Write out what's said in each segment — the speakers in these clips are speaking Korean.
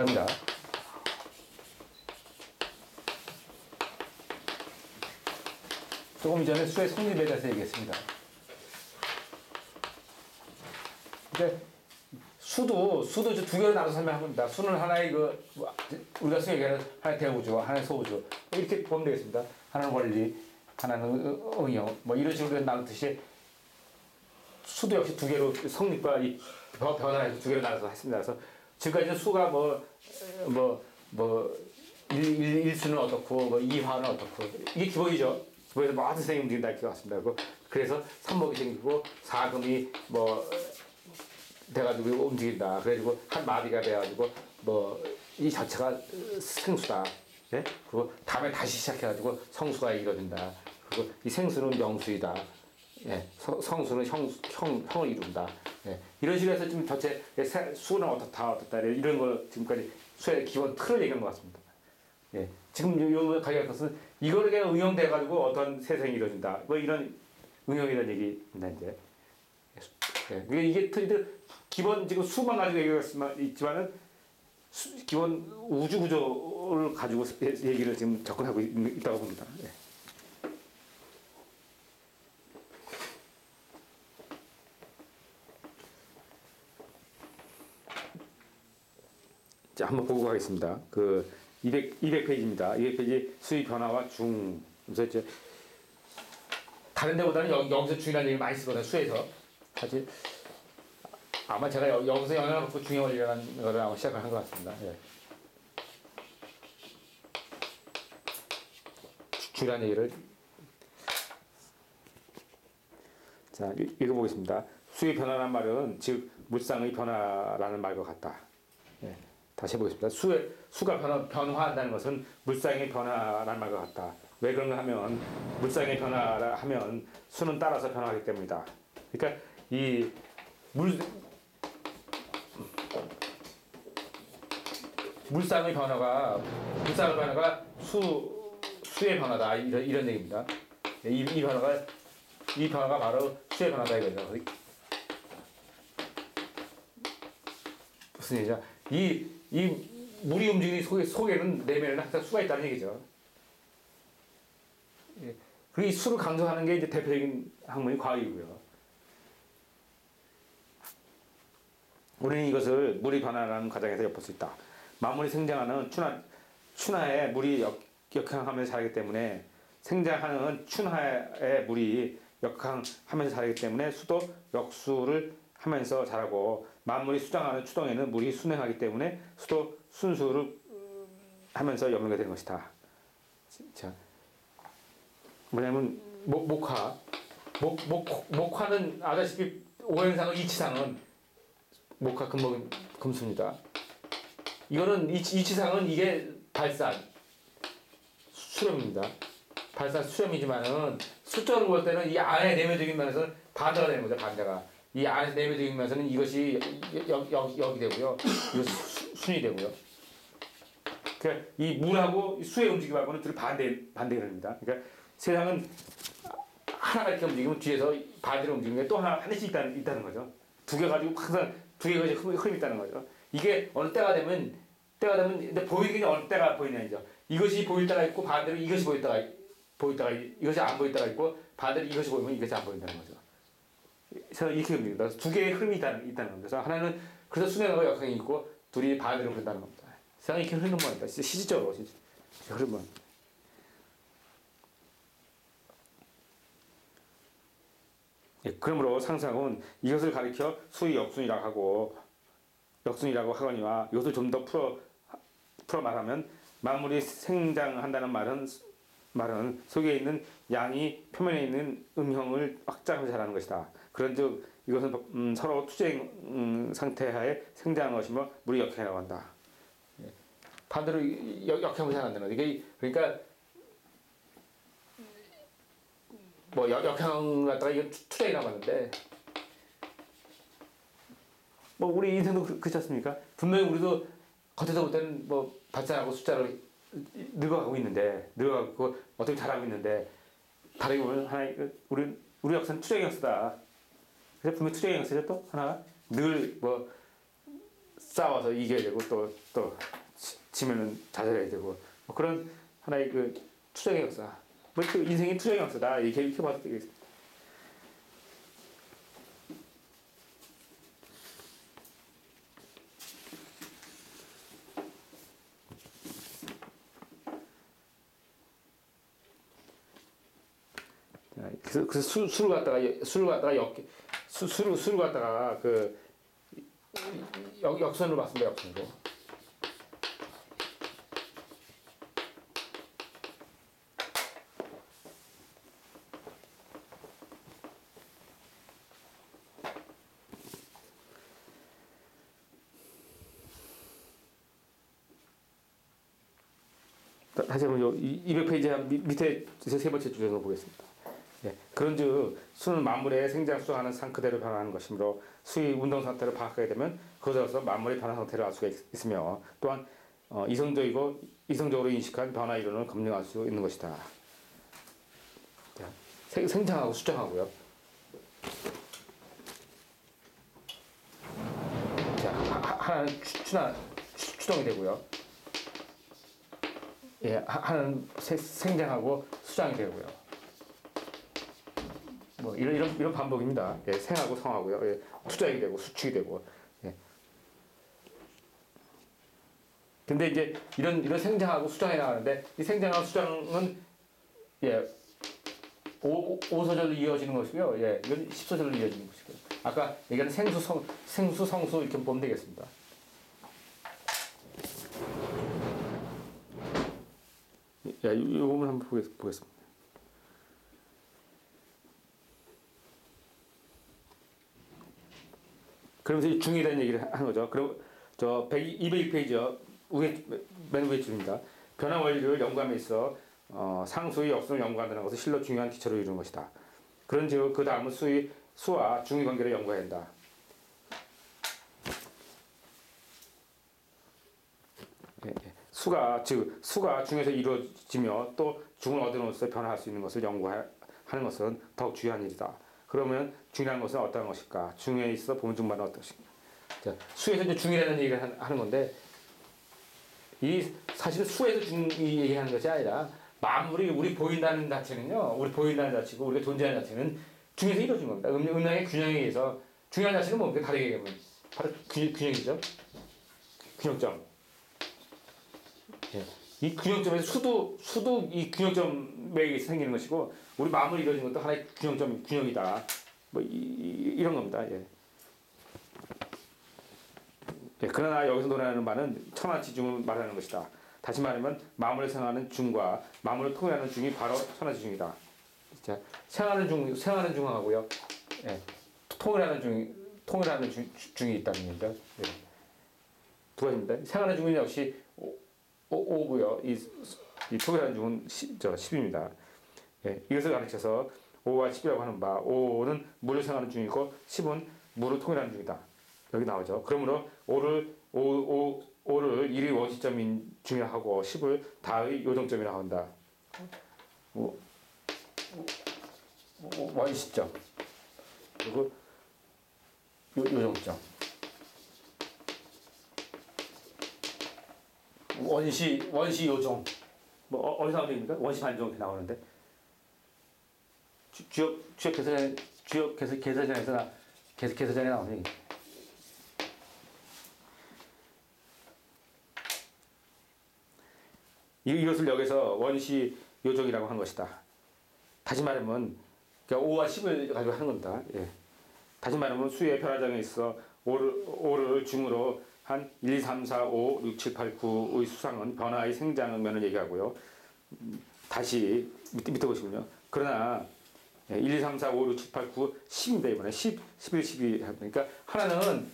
합니다. 조금 전에 수의 성립에 대해서 얘기했습니다. 근데 수도 두 개로 나눠서 설명합니다. 수는 하나의 우리가 수에 얘기하는 하나의 대우주, 하나의 소우주 이렇게 보면 되겠습니다. 하나는 원리, 하나는 응용, 뭐 이런 식으로 나누듯이 수도 역시 두 개로 성립과 이 변화에서 두 개로 나눠서 했습니다. 그래서 지금까지 수가 일수는 어떻고, 이화는 어떻고, 이게 기본이죠. 기본에서 모든 생이 움직인다 이렇게 왔습니다. 그래서 삼목이 생기고, 사금이 돼가지고 움직인다. 그래가지고, 한 마비가 돼가지고, 이 자체가 생수다. 예? 그리고 다음에 다시 시작해가지고, 성수가 이루어진다. 그리고 이 생수는 명수이다. 예, 성수는 형을 이룬다. 예, 이런 식으로 해서 지금 전체 수는 어떻다 이런 걸 지금까지 수의 기본 틀을 얘기한 것 같습니다. 예, 지금 요 가져갈 것은 이거에 응용돼 가지고 어떤 세상이 이루어진다. 이런 응용이라는 얘기입니다. 이제 예, 이게 틀들 기본 지금 수만 가지고 얘기했지만은 기본 우주 구조를 가지고 얘기를 지금 접근하고 있다고 봅니다. 예. 자, 한번 보고 가겠습니다. 200페이지입니다. 200페이지 수의 변화와 중. 그래서 이제 다른 데보다는 여기서 중이라는 얘기를 많이 쓰거든요. 수에서. 사실 아마 제가 여기서 영향을 받고 중의 원리라는 거를 아마 시작을 한 것 같습니다. 예. 중이라는 얘기를 자, 읽어보겠습니다. 수의 변화라는 말은 즉 물상의 변화라는 말과 같다. 예. 다시 해보겠습니다. 수가 변화한다는 것은 물상의 변화라는 말과 같다. 왜 그런가 하면 물상의 변화라 하면 수는 따라서 변화하기 때문이다. 그러니까 이 물상의 변화가 수의 변화다 이런 얘기입니다. 이 변화가 바로 수의 변화다 이거죠. 무슨 얘기냐? 이 물이 움직이는 속에는 내면에는 항상 수가 있다는 얘기죠. 예. 그리고 이 수를 강조하는 게 이제 대표적인 학문이 과학이고요. 우리는 이것을 물이 변화라는 과정에서 엿볼 수 있다. 만물이 생장하는 춘하에 물이 역행하면서 자라기 때문에 생장하는 춘하에 물이 역행하면서 자라기 때문에 수도 역수를 하면서 자라고 만물이 수장하는 추동에는 물이 순행하기 때문에 수도 순수를 하면서 연결이 되는 것이다. 자, 뭐냐면 목화는 아다시피 오행상의 이치상은 목화 금목 금수입니다. 이거는 이치상은 이게 발산 수렴입니다. 발산 수렴이지만은 수적으로 볼 때는 이 안에 내면적인 면에서는 반대가 되는 거죠. 반대가. 이 안에서 내면적인 면에서는 이것이 여기 되고요. 이것이 순이 되고요. 그러니까 이 물하고 수의 움직임하고는 둘이 반대입니다. 그러니까 세상은 하나가 이렇게 움직이면 뒤에서 반대로 움직이는 게 또 하나씩 있다는 거죠. 두 개 가지고 항상 두 개가 흐름이 있다는 거죠. 이게 어느 때가 되면 근데 보이긴 어느 때가 보이냐죠. 이것이 보일 때가 있고 반대로 이것이 보일 때가 이것이 안 보일 때가 있고 반대로 이것이 보이면 이것이 안 보인다는 거죠. 그래서 이렇게 움직인다. 두 개의 흐름이 있다는 겁니다. 그래서 하나는 그래서 순행하고 역행이 있고 둘이 반대로 흐른다는 겁니다. 세상이 이렇게 흐르는 겁니다. 실질적으로 흐르면. 예, 그러므로 상상은 이것을 가리켜 수의 역순이라고 하거니와 이것을 좀 더 풀어 말하면 만물이 생장한다는 말은 속에 있는 양이 표면에 있는 음형을 확장하면서 자라는 것이다. 그런즉 이것은 서로 투쟁 상태하에 생장한 것이며 물이 역행이라고 한다. 예. 반대로 역행을 생각한다는 거죠. 이게 그러니까 역행 갖다가 이거 투쟁이라고 하는데 우리 인생도 그렇지 않습니까? 분명히 우리도 겉에서 볼 때는 발산하고 숫자로 늙어가고 있는데 늙어가고 어떻게 잘하고 있는데 다르게 보면 우리 역사는 투쟁 역사다. 그래서 분명히 투쟁 역사죠. 또 하나가 늘 싸워서 이겨야 되고 또 지면은 좌절해야 되고 뭐 그런 하나의 그 투정의 역사. 뭐 그 인생이 투정의 역사다 이렇게 봐도 되겠습니다. 그래서 술을 갖다가 술을 갖다가 그 역선으로 봤습니다. 역선으로. 다시 한번 200페이지 밑에 세 번째 줄에서 보겠습니다. 예, 그런즉 수는 만물의 생장수하는 상 그대로 변화하는 것이므로 수의 운동 상태를 파악하게 되면 그것으로서 만물의 변화 상태를 알 수가 있으며 또한 이성적으로 인식한 변화 이론을 검증할 수 있는 것이다. 자, 생장하고 수장하고요. 자, 하나는 추동이 되고요. 예, 하나는 생장하고 수장이 되고요. 뭐 이런 반복입니다. 예, 생하고 성하고요. 예, 투작이 되고 수축이 되고. 예. 근데 이제 이런 생장하고 수장이 나가는데 이 생장하고 수장은 예, 5소절로 이어지는 것이고요. 예, 이건 10소절로 이어지는 것이고요. 아까 얘기하는 생수, 성수 이렇게 보면 되겠습니다. 야, 이 부분 한번 보겠습니다. 그러면서 중이라는 얘기를 하는 거죠. 그럼 저 201페이지요. 맨 위에 줄입니다. 변화 원리를 연구함에 있어 상수의 역순을 연구한다는 것은 실로 중요한 기초를 이루는 것이다. 그런즉 그 다음은 수와 중의 관계를 연구해야 한다. 예, 예. 수가 중에서 이루어지며 또 중을 얻음으로써 변화할 수 있는 것을 연구하는 것은 더욱 중요한 일이다. 그러면 중이라는 것은 어떤 것일까? 중에 있어 보증반은 어떤 것인가? 자, 수에서 이제 중이라는 얘기를 하는 건데 이 사실 수에서 중이 얘기하는 것이 아니라 만물이 우리 보인다는 자체는요. 우리 보인다는 자체고 우리가 존재하는 자체는 중에서 이루어진 겁니다. 음양의 균형에 의해서 중요한 자체는 뭡니까? 다르게 얘기하면 바로 균형이죠. 균형점. 예. 이 균형점에서 수도 이 균형점에 생기는 것이고 우리 마음을 이루어진 것도 하나의 균형이다. 뭐 이런 겁니다. 예. 예, 그러나 여기서 논하는 바는 천하지중을 말하는 것이다. 다시 말하면 마음을 생각하는 중과 마음을 통일하는 중이 바로 천하지중이다. 자, 생하는 중하고요. 예, 통일하는 중이 있다는 얘기죠. 예. 두 가지입니다. 생하는 중은 역시 5고요. 이 통일하는 중은 10입니다. 예, 이것을 가르쳐서 5와 10이라고 하는 바 5는 물을 생하는 중이고 10은 물을 통일하는 중이다. 여기 나오죠. 그러므로 5를 1의 원시점인 중이라고 하고 10을 다의 요정점이라고 한다. 원시점 그리고 요정점. 원시 요정. 뭐 어디서 나오는 얘기입니까? 원시 반정 이렇게 나오는데 주역 개설전에 나오는 얘기. 이것을 여기서 원시 요정이라고 하는 것이다. 다시 말하면 그러니까 5와 10을 가지고 하는 겁니다. 예. 다시 말하면 수의 변화장에 있어 5를 중으로 한 1, 2, 3, 4, 5, 6, 7, 8, 9의 수상은 변화의 생장면을 얘기하고요. 다시 밑에 보시면요. 그러나 1, 2, 3, 4, 5, 6, 7, 8, 9, 10인데 이번에 10, 11, 12 그러니까 하나는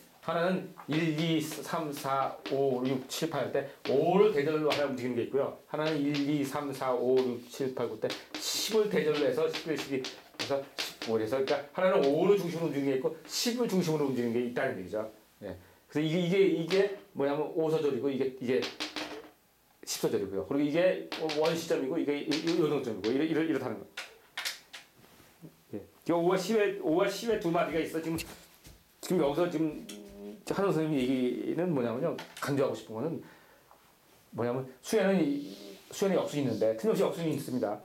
1, 2, 3, 4, 5, 6, 7, 8 할 때 5를 대절로 하나 움직이는 게 있고요. 하나는 1, 2, 3, 4, 5, 6, 7, 8, 9 때 10을 대절로 해서 11, 12 해서 15 해서 그러니까 하나는 5를 중심으로 움직이는 게 있고 10을 중심으로 움직이는 게 있다는 얘기죠. 예. 그래서 이게 뭐냐면 5소절이고 이게 10소절이고요. 그리고 이게 원시점이고 이게 요동점이고 이렇다는 거. 예. 5와 10의 두 마디가 있어. 지금 여기서 지금 한원 선생님 얘기는 뭐냐면요. 강조하고 싶은 거는 뭐냐면 수에는 역순이 있는데 틀림없이 역순이 있습니다.